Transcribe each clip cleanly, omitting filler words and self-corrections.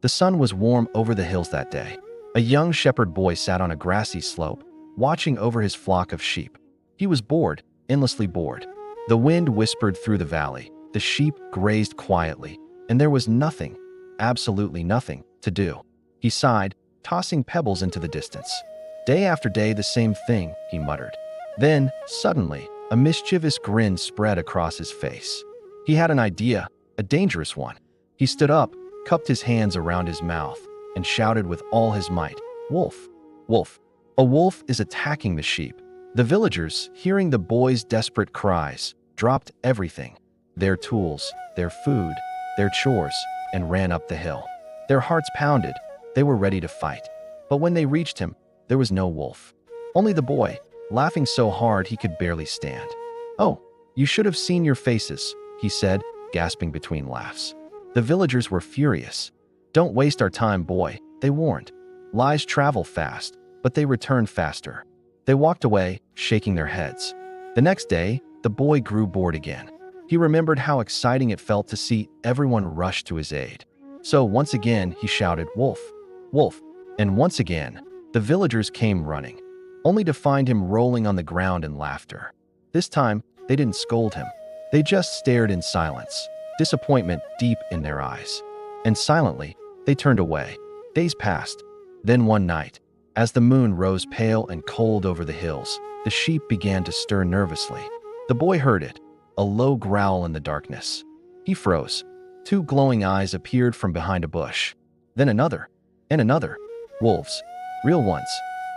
The sun was warm over the hills that day. A young shepherd boy sat on a grassy slope, watching over his flock of sheep. He was bored, endlessly bored. The wind whispered through the valley, the sheep grazed quietly, and there was nothing, absolutely nothing, to do. He sighed, tossing pebbles into the distance. Day after day the same thing, he muttered. Then, suddenly, a mischievous grin spread across his face. He had an idea, a dangerous one. He stood up, cupped his hands around his mouth, and shouted with all his might, "Wolf! Wolf! A wolf is attacking the sheep." The villagers, hearing the boy's desperate cries, dropped everything, their tools, their food, their chores, and ran up the hill. Their hearts pounded. They were ready to fight. But when they reached him, there was no wolf. Only the boy, laughing so hard he could barely stand. "Oh, you should have seen your faces," he said, gasping between laughs. The villagers were furious. "Don't waste our time, boy," they warned. Lies travel fast, but they return faster. They walked away, shaking their heads. The next day, the boy grew bored again. He remembered how exciting it felt to see everyone rush to his aid. So once again, he shouted, "Wolf! Wolf!" And once again, the villagers came running, only to find him rolling on the ground in laughter. This time, they didn't scold him. They just stared in silence, disappointment deep in their eyes. And silently, they turned away. Days passed. Then one night, as the moon rose pale and cold over the hills, the sheep began to stir nervously. The boy heard it, a low growl in the darkness. He froze. Two glowing eyes appeared from behind a bush. Then another, and another. Wolves. Real ones.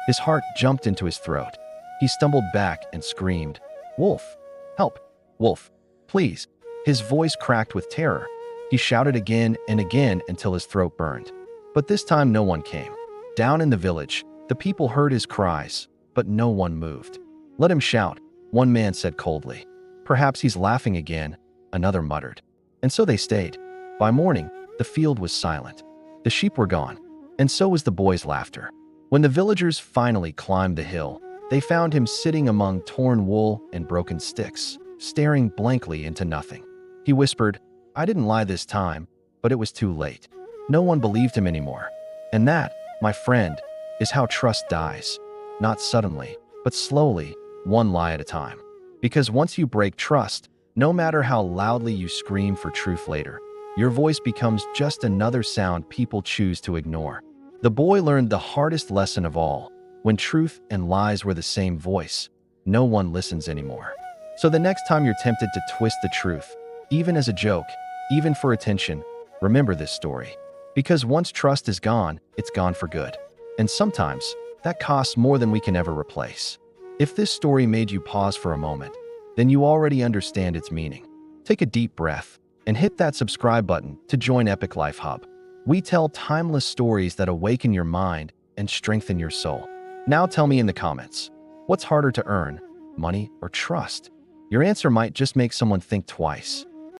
His heart jumped into his throat. He stumbled back and screamed, "Wolf! Help! Wolf! Please!" His voice cracked with terror. He shouted again and again until his throat burned. But this time no one came. Down in the village, the people heard his cries, but no one moved. "Let him shout," one man said coldly. "Perhaps he's laughing again," another muttered. And so they stayed. By morning, the field was silent. The sheep were gone, and so was the boy's laughter. When the villagers finally climbed the hill, they found him sitting among torn wool and broken sticks, staring blankly into nothing. He whispered, "I didn't lie this time," but it was too late. No one believed him anymore. And that, my friend, is how trust dies. Not suddenly, but slowly, one lie at a time. Because once you break trust, no matter how loudly you scream for truth later, your voice becomes just another sound people choose to ignore. The boy learned the hardest lesson of all. When truth and lies were the same voice, no one listens anymore. So the next time you're tempted to twist the truth, even as a joke, even for attention, remember this story. Because once trust is gone, it's gone for good. And sometimes, that costs more than we can ever replace. If this story made you pause for a moment, then you already understand its meaning. Take a deep breath and hit that subscribe button to join Epic Life Hub. We tell timeless stories that awaken your mind and strengthen your soul. Now tell me in the comments, what's harder to earn, money or trust? Your answer might just make someone think twice.